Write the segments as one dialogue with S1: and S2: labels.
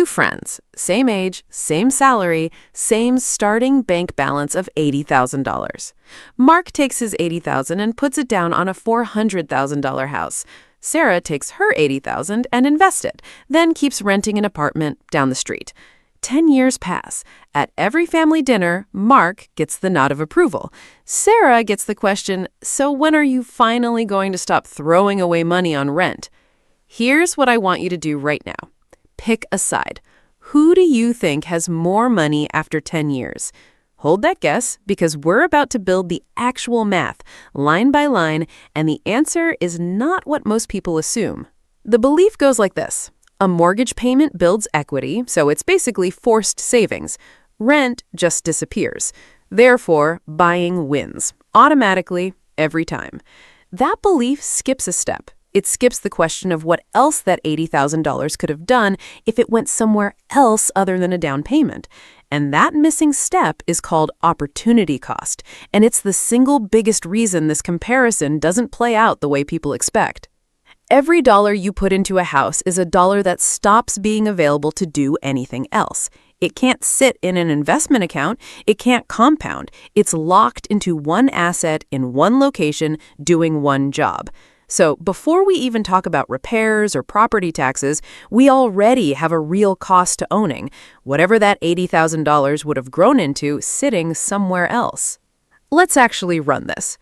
S1: Two friends, same age, same salary, same starting bank balance of $80,000. Mark takes his $80,000 and puts it down on a $400,000 house. Sarah takes her $80,000 and invests it, then keeps renting an apartment down the street. 10 years pass. At every family dinner, Mark gets the nod of approval. Sarah gets the question, so when are you finally going to stop throwing away money on rent? Here's what I want you to do right now. Pick a side. Who do you think has more money after 10 years? Hold that guess, because we're about to build the actual math, line by line, and the answer is not what most people assume. The belief goes like this. A mortgage payment builds equity, so it's basically forced savings. Rent just disappears. Therefore, buying wins, automatically, every time. That belief skips a step. It skips the question of what else that $80,000 could have done if it went somewhere else other than a down payment. And that missing step is called opportunity cost, and it's the single biggest reason this comparison doesn't play out the way people expect. Every dollar you put into a house is a dollar that stops being available to do anything else. It can't sit in an investment account. It can't compound. It's locked into one asset in one location doing one job. So before we even talk about repairs or property taxes, we already have a real cost to owning, whatever that $80,000 would have grown into sitting somewhere else. Let's actually run this.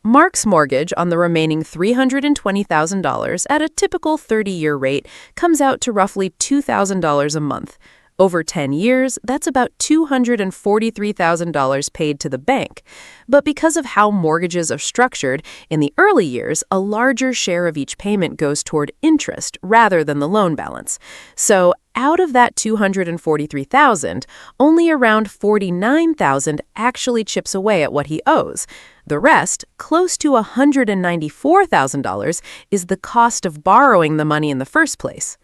S1: Mark's mortgage on the remaining $320,000 at a typical 30-year rate comes out to roughly $2,000 a month. Over 10 years, that's about $243,000 paid to the bank. But because of how mortgages are structured, in the early years, a larger share of each payment goes toward interest rather than the loan balance. So out of that $243,000, only around $49,000 actually chips away at what he owes. The rest, close to $194,000, is the cost of borrowing the money in the first place.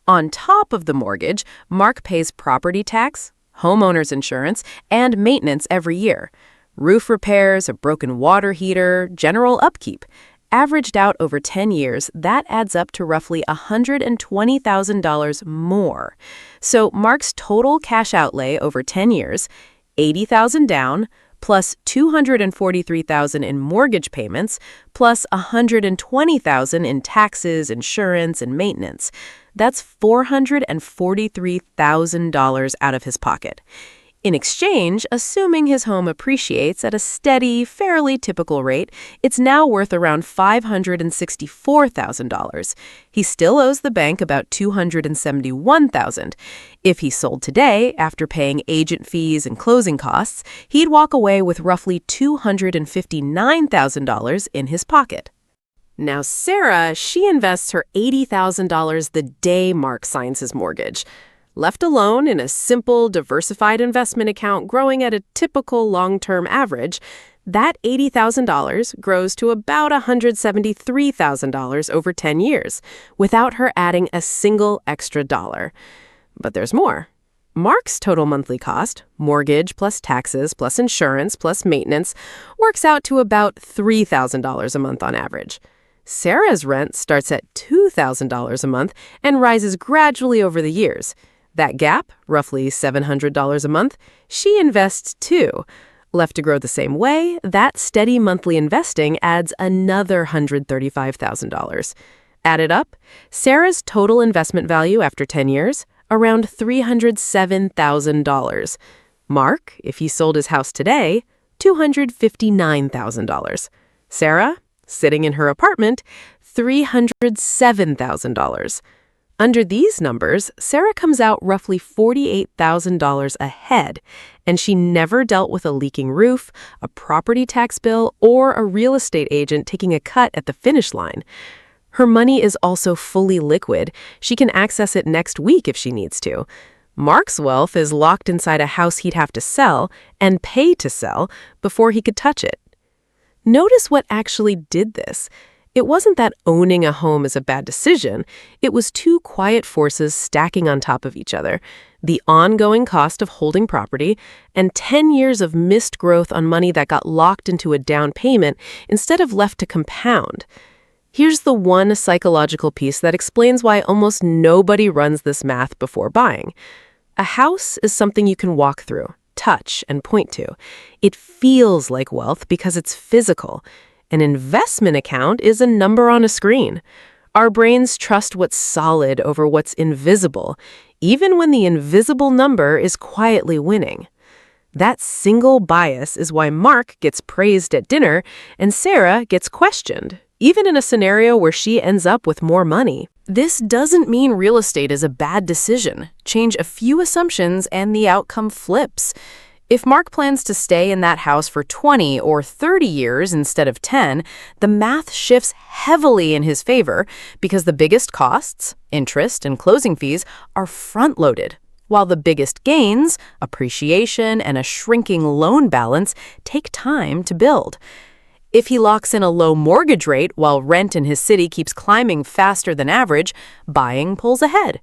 S1: On top of the mortgage, Mark pays property tax, homeowners insurance, and maintenance every year. Roof repairs, a broken water heater, general upkeep. Averaged out over 10 years, that adds up to roughly $120,000 more. So Mark's total cash outlay over 10 years, $80,000 down, plus $243,000 in mortgage payments, plus $120,000 in taxes, insurance, and maintenance. That's $443,000 out of his pocket. In exchange, assuming his home appreciates at a steady, fairly typical rate, it's now worth around $564,000. He still owes the bank about $271,000. If he sold today, after paying agent fees and closing costs, he'd walk away with roughly $259,000 in his pocket. Now, Sarah, she invests her $80,000 the day Mark signs his mortgage. Left alone in a simple, diversified investment account growing at a typical long-term average, that $80,000 grows to about $173,000 over 10 years, without her adding a single extra dollar. But there's more. Mark's total monthly cost, mortgage plus taxes plus insurance plus maintenance, works out to about $3,000 a month on average. Sarah's rent starts at $2,000 a month and rises gradually over the years. That gap, roughly $700 a month, she invests too. Left to grow the same way, that steady monthly investing adds another $135,000. Added up, Sarah's total investment value after 10 years, around $307,000. Mark, if he sold his house today, $259,000. Sarah, sitting in her apartment, $307,000. Under these numbers, Sarah comes out roughly $48,000 ahead, and she never dealt with a leaking roof, a property tax bill, or a real estate agent taking a cut at the finish line. Her money is also fully liquid. She can access it next week if she needs to. Mark's wealth is locked inside a house he'd have to sell and pay to sell before he could touch it. Notice what actually did this. It wasn't that owning a home is a bad decision. It was two quiet forces stacking on top of each other. The ongoing cost of holding property and 10 years of missed growth on money that got locked into a down payment instead of left to compound. Here's the one psychological piece that explains why almost nobody runs this math before buying. A house is something you can walk through, touch, and point to. It feels like wealth because it's physical. An investment account is a number on a screen. Our brains trust what's solid over what's invisible, even when the invisible number is quietly winning. That single bias is why Mark gets praised at dinner and Sarah gets questioned, even in a scenario where she ends up with more money. This doesn't mean real estate is a bad decision. Change a few assumptions and the outcome flips. If Mark plans to stay in that house for 20 or 30 years instead of 10, the math shifts heavily in his favor because the biggest costs, interest and closing fees, are front-loaded, while the biggest gains, appreciation and a shrinking loan balance, take time to build. If he locks in a low mortgage rate while rent in his city keeps climbing faster than average, buying pulls ahead.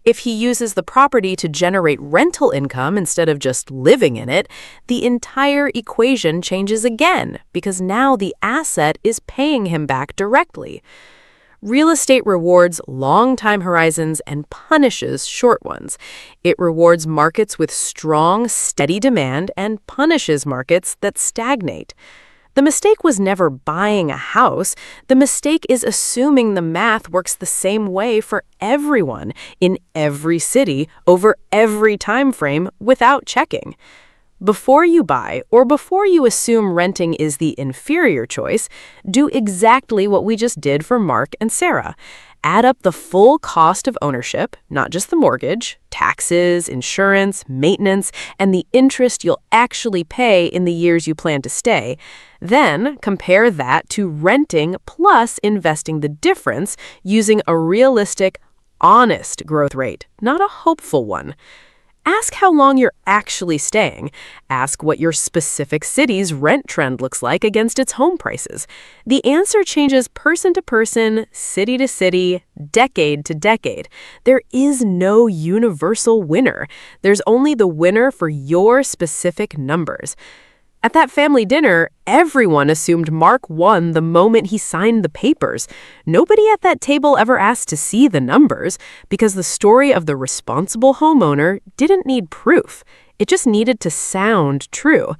S1: If he uses the property to generate rental income instead of just living in it, the entire equation changes again because now the asset is paying him back directly. Real estate rewards long time horizons and punishes short ones. It rewards markets with strong, steady demand and punishes markets that stagnate. The mistake was never buying a house. The mistake is assuming the math works the same way for everyone in every city over every time frame without checking. Before you buy or before you assume renting is the inferior choice, do exactly what we just did for Mark and Sarah. Add up the full cost of ownership, not just the mortgage, taxes, insurance, maintenance, and the interest you'll actually pay in the years you plan to stay. Then compare that to renting plus investing the difference using a realistic, honest growth rate, not a hopeful one. Ask how long you're actually staying. Ask what your specific city's rent trend looks like against its home prices. The answer changes person to person, city to city, decade to decade. There is no universal winner. There's only the winner for your specific numbers. At that family dinner, everyone assumed Mark won the moment he signed the papers. Nobody at that table ever asked to see the numbers because the story of the responsible homeowner didn't need proof. It just needed to sound true.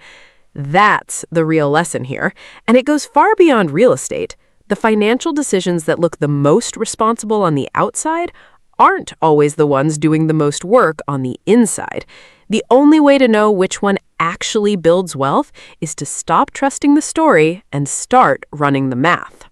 S1: That's the real lesson here, and it goes far beyond real estate. The financial decisions that look the most responsible on the outside aren't always the ones doing the most work on the inside. The only way to know which one actually builds wealth is to stop trusting the story and start running the math.